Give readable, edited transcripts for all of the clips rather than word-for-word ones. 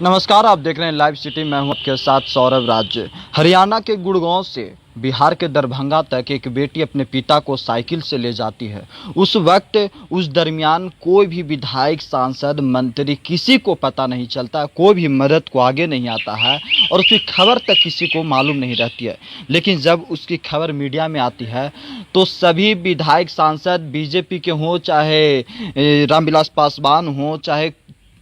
नमस्कार, आप देख रहे हैं लाइव सिटी। मैं हूं आपके साथ सौरभ राज्य। हरियाणा के गुड़गांव से बिहार के दरभंगा तक एक बेटी अपने पिता को साइकिल से ले जाती है। उस वक्त उस दरमियान कोई भी विधायक, सांसद, मंत्री किसी को पता नहीं चलता, कोई भी मदद को आगे नहीं आता है और उसकी खबर तक किसी को मालूम नहीं रहती है। लेकिन जब उसकी खबर मीडिया में आती है तो सभी विधायक, सांसद, बीजेपी के हों, चाहे रामविलास पासवान हों, चाहे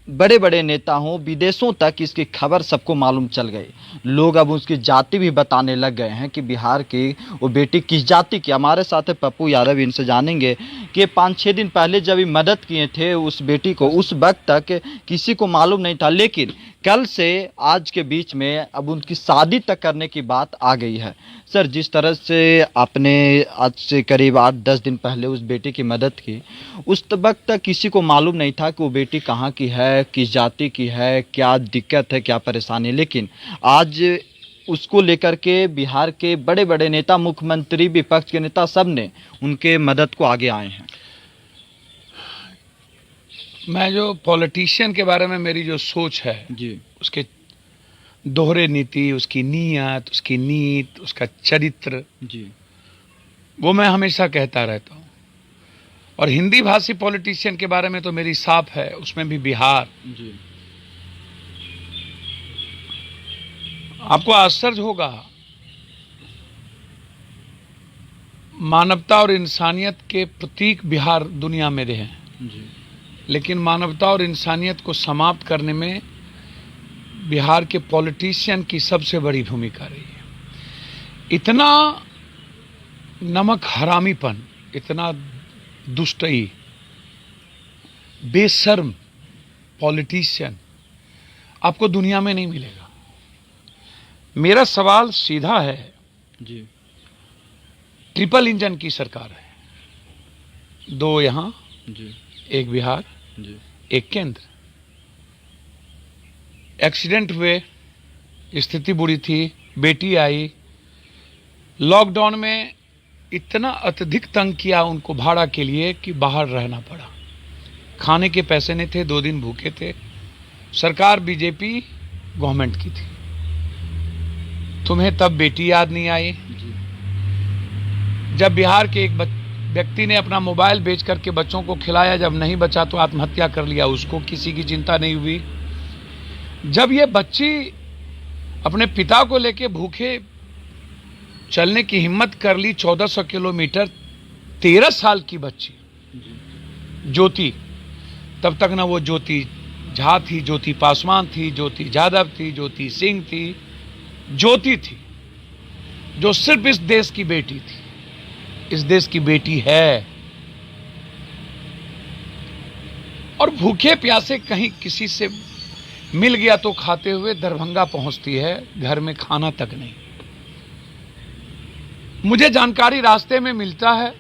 बड़े बड़े नेता हों, विदेशों तक इसकी खबर सबको मालूम चल गई। लोग अब उसकी जाति भी बताने लग गए हैं कि बिहार की वो बेटी किस जाति की। हमारे साथ है पप्पू यादव, इनसे जानेंगे कि 5-6 दिन पहले जब ये मदद किए थे उस बेटी को, उस वक्त तक किसी को मालूम नहीं था, लेकिन कल से आज के बीच में अब उनकी शादी तक करने की बात आ गई है। सर, जिस तरह से आपने आज से करीब 8-10 दिन पहले उस बेटी की मदद की, उस वक्त तक किसी को मालूम नहीं था कि वो बेटी कहाँ की है, किस जाति की है, क्या दिक्कत है, क्या परेशानी है। लेकिन आज उसको लेकर के बिहार के बड़े बड़े नेता, मुख्यमंत्री, विपक्ष के नेता, सब ने उनके मदद को आगे आए हैं। मैं जो पॉलिटिशियन के बारे में मेरी जो सोच है जी, उसके दोहरे नीति, उसकी नीयत, उसकी नीत, उसका चरित्र, जी, वो मैं हमेशा कहता रहता हूँ। और हिंदी भाषी पॉलिटिशियन के बारे में तो मेरी साफ है, उसमें भी बिहार। जी, आपको आश्चर्य होगा, मानवता और इंसानियत के प्रतीक बिहार दुनिया में रहे हैं, जी, लेकिन मानवता और इंसानियत को समाप्त करने में बिहार के पॉलिटिशियन की सबसे बड़ी भूमिका रही है। इतना नमक हरामीपन, इतना दुष्टई, बेशर्म पॉलिटिशियन आपको दुनिया में नहीं मिलेगा। मेरा सवाल सीधा है, जी, ट्रिपल इंजन की सरकार है, 2 यहाँ, जी, 1 बिहार, जी, 1 केंद्र। एक्सीडेंट हुए, स्थिति बुरी थी, बेटी आई, लॉकडाउन में इतना अत्यधिक तंग किया उनको भाड़ा के लिए कि बाहर रहना पड़ा। खाने के पैसे नहीं थे, 2 दिन भूखे थे। सरकार बीजेपी गवर्नमेंट की थी। तुम्हें तब बेटी याद नहीं आई? जब बिहार के एक व्यक्ति ने अपना मोबाइल बेच करके बच्चों को खिलाया, जब नहीं बचा तो आत्महत्या कर लिया, उसको किसी की चिंता नहीं हुई। जब ये बच्ची अपने पिता को लेके भूखे चलने की हिम्मत कर ली 1400 किलोमीटर, 13 साल की बच्ची ज्योति, तब तक ना वो ज्योति झा थी, ज्योति पासवान थी, ज्योति यादव थी, ज्योति सिंह थी, ज्योति थी जो सिर्फ इस देश की बेटी थी, इस देश की बेटी है। और भूखे प्यासे कहीं किसी से मिल गया तो खाते हुए दरभंगा पहुंचती है, घर में खाना तक नहीं। मुझे जानकारी रास्ते में मिलता है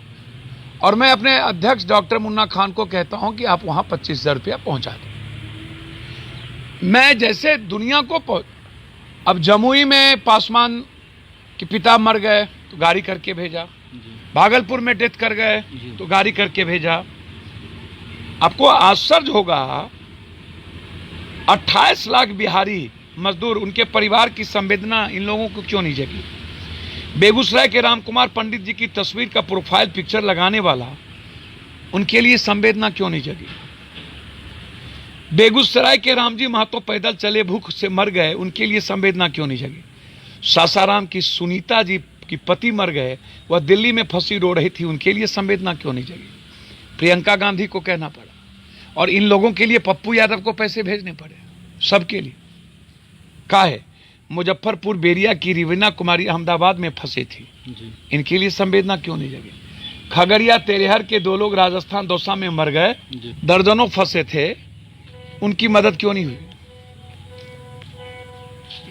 और मैं अपने अध्यक्ष डॉक्टर मुन्ना खान को कहता हूं कि आप वहां 25,000 रुपया पहुंचा दें। मैं जैसे दुनिया को अब जमुई में पासवान के पिता मर गए तो गाड़ी करके भेजा, भागलपुर में डेथ कर गए तो गाड़ी करके भेजा। आपको आश्चर्य होगा, 28 लाख बिहारी मजदूर, उनके परिवार की संवेदना इन लोगों को क्यों नहीं जगी? बेगूसराय के रामकुमार पंडित जी की तस्वीर का प्रोफाइल पिक्चर लगाने वाला, उनके लिए संवेदना क्यों नहीं जगी? बेगूसराय के रामजी महतो पैदल चले, भूख से मर गए, उनके लिए संवेदना क्यों नहीं जगी? सासाराम की सुनीता जी की पति मर गए, वह दिल्ली में फंसी रो रही थी, उनके लिए संवेदना क्यों नहीं जगी? प्रियंका गांधी को कहना पड़ा, और इन लोगों के लिए पप्पू यादव को पैसे भेजने पड़े, सबके लिए। काहे? मुजफ्फरपुर बेरिया की रिवीना कुमारी अहमदाबाद में फंसे थी, इनके लिए संवेदना क्यों नहीं जगी? खगड़िया तेरहर के 2 लोग राजस्थान दौसा में मर गए, दर्जनों फंसे थे, उनकी मदद क्यों नहीं हुई?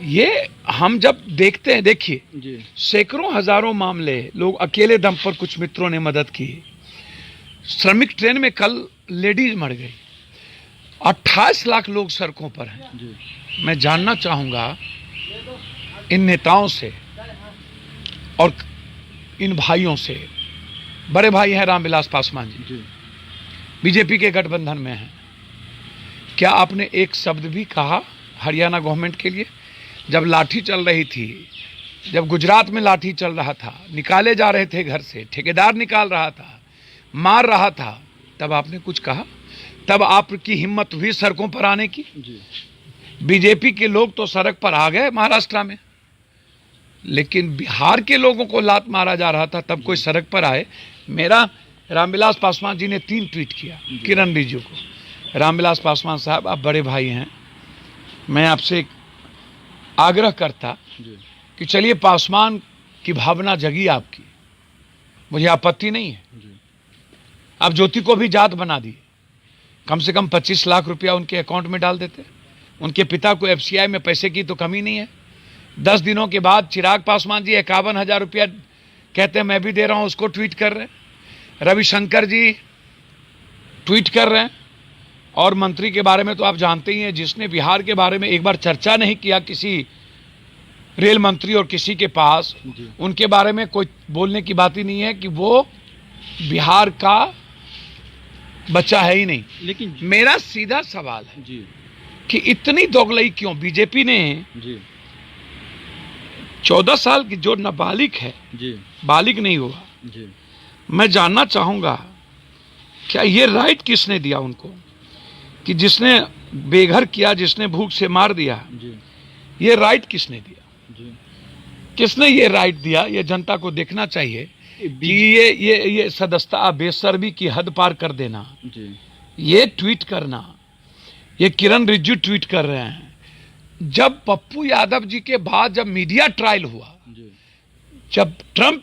ये हम जब देखते हैं, देखिए सैकड़ों हजारों मामले, लोग अकेले दम पर, कुछ मित्रों ने मदद की। श्रमिक ट्रेन में कल लेडीज मर गई, 28 लाख लोग सड़कों पर हैं। मैं जानना चाहूंगा इन नेताओं से और इन भाइयों से, बड़े भाई हैं रामविलास पासवान जी, बीजेपी के गठबंधन में हैं, क्या आपने एक शब्द भी कहा हरियाणा गवर्नमेंट के लिए। जब लाठी चल रही थी, जब गुजरात में लाठी चल रहा था, निकाले जा रहे थे घर से, ठेकेदार निकाल रहा था, मार रहा था, तब आपने कुछ कहा? तब आपकी हिम्मत हुई सड़कों पर आने की? बीजेपी के लोग तो सड़क पर आ गए महाराष्ट्र में, लेकिन बिहार के लोगों को लात मारा जा रहा था, तब कोई सड़क पर आए? मेरा रामविलास पासवान जी ने 3 ट्वीट किया किरण रिजिजू को। रामविलास पासवान साहब, आप बड़े भाई हैं, मैं आपसे आग्रह करता कि चलिए, पासवान की भावना जगी आपकी, मुझे आपत्ति नहीं है। आप ज्योति को भी जात बना दिए, कम से कम 25 लाख रुपया उनके अकाउंट में डाल देते। उनके पिता को एफसीआई में पैसे की तो कमी नहीं है। 10 दिनों के बाद चिराग पासवान जी 51,000 रुपया कहते हैं मैं भी दे रहा हूं, उसको ट्वीट कर रहे हैं। रविशंकर जी ट्वीट कर रहे हैं। और मंत्री के बारे में तो आप जानते ही हैं, जिसने बिहार के बारे में एक बार चर्चा नहीं किया किसी रेल मंत्री और किसी के पास, उनके बारे में कोई बोलने की बात ही नहीं है कि वो बिहार का बच्चा है ही नहीं। लेकिन मेरा सीधा सवाल है कि इतनी दोगलई क्यों? बीजेपी ने 14 साल की जो नाबालिग है, बालिग नहीं हुआ, मैं जानना चाहूंगा क्या ये राइट किसने दिया उनको कि जिसने बेघर किया, जिसने भूख से मार दिया, ये राइट किसने दिया? किसने ये राइट दिया? ये जनता को देखना चाहिए कि ये सदस्यता बेशर्मी की हद पार कर देना, ये ट्वीट करना, ये किरण रिजिजू ट्वीट कर रहे हैं। जब पप्पू यादव जी के बाद जब मीडिया ट्रायल हुआ, जब ट्रंप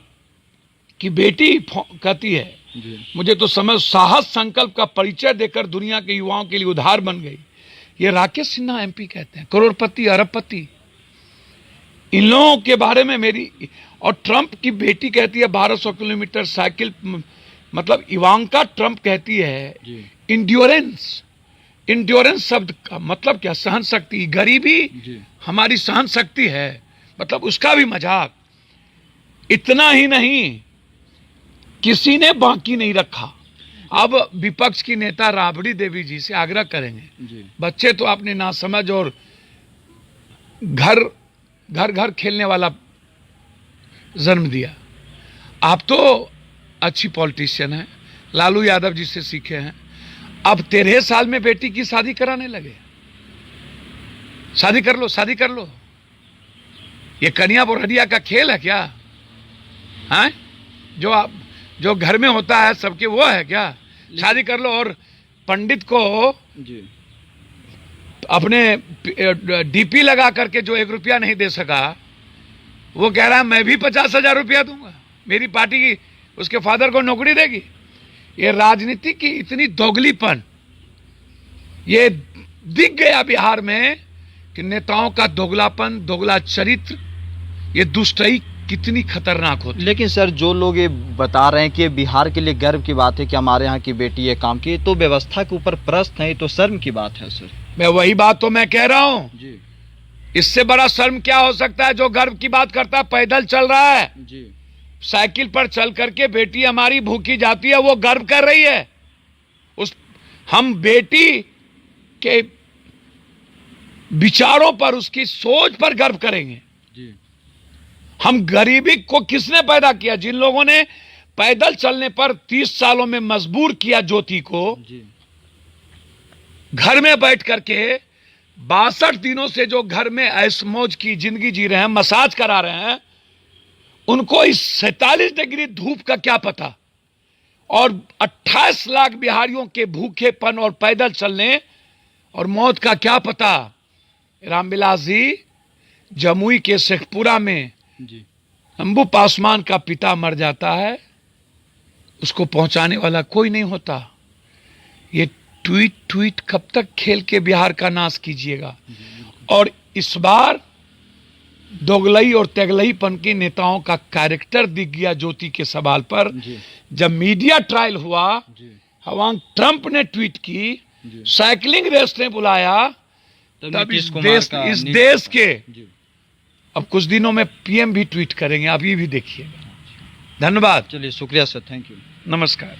की बेटी कहती है मुझे तो समझ साहस संकल्प का परिचय देकर दुनिया के युवाओं के लिए उधार बन गई, ये राकेश सिन्हा एमपी कहते हैं, करोड़पति अरबपति। इन लोगों के बारे में मेरी, और ट्रंप की बेटी कहती है 1200 किलोमीटर साइकिल, मतलब इवांका ट्रंप कहती है इंड्योरेंस। इंड्योरेंस शब्द का मतलब क्या? सहन शक्ति। गरीबी हमारी सहन शक्ति है, मतलब उसका भी मजाक। इतना ही नहीं, किसी ने बाकी नहीं रखा। अब विपक्ष की नेता राबड़ी देवी जी से आग्रह करेंगे, बच्चे तो आपने ना समझ और घर घर खेलने वाला जन्म दिया। आप तो अच्छी पॉलिटिशियन हैं, लालू यादव जी से सीखे हैं। अब 13 साल में बेटी की शादी कराने लगे। शादी कर लो, शादी कर लो। ये कन्या बोरहरिया का खेल है क्या? हैं? जो घर में होता है सबके, वो है क्या? शादी कर लो। और पंडित को अपने डीपी लगा करके जो 1 रुपया नहीं दे सका, वो कह रहा है मैं भी 50,000 रुपया दूंगा, मेरी पार्टी की उसके फादर को नौकरी देगी। ये राजनीति की इतनी दोगलीपन, ये दिख गया बिहार में कि नेताओं का दोगलापन, दोगला चरित्र, ये दुष्टई कितनी खतरनाक होती है। लेकिन सर, जो लोग ये बता रहे हैं कि बिहार के लिए गर्व की बात है कि हमारे यहाँ की बेटी ये काम की, तो व्यवस्था के ऊपर प्रश्न है, ये तो शर्म की बात है सर। मैं वही बात तो मैं कह रहा हूँ, इससे बड़ा शर्म क्या हो सकता है? जो गर्व की बात करता है, पैदल चल रहा है, साइकिल पर चल करके बेटी हमारी भूखी जाती है, वो गर्व कर रही है। हम बेटी के विचारों पर, उसकी सोच पर गर्व करेंगे। हम गरीबी को किसने पैदा किया? जिन लोगों ने पैदल चलने पर 30 सालों में मजबूर किया ज्योति को, घर में बैठ करके 62 दिनों से जो घर में ऐश मौज की जिंदगी जी रहे हैं, मसाज करा रहे हैं, उनको इस 47 डिग्री धूप का क्या पता? और 28 लाख बिहारियों के भूखेपन और पैदल चलने और मौत का क्या पता? रामविलास जी, जमुई के शेखपुरा में शंभू पासवान का पिता मर जाता है, उसको पहुंचाने वाला कोई नहीं होता। ये ट्वीट कब तक खेल के बिहार का नाश कीजिएगा? और इस बार दोगलई और तेगलईपन के नेताओं का कैरेक्टर दिख गया ज्योति के सवाल पर। जब मीडिया ट्रायल हुआ, हवांग ट्रंप ने ट्वीट की, साइकिलिंग रेस ने बुलाया, तब इस देश के अब कुछ दिनों में पीएम भी ट्वीट करेंगे, अभी भी देखिएगा। धन्यवाद। चलिए, शुक्रिया सर, थैंक यू, नमस्कार।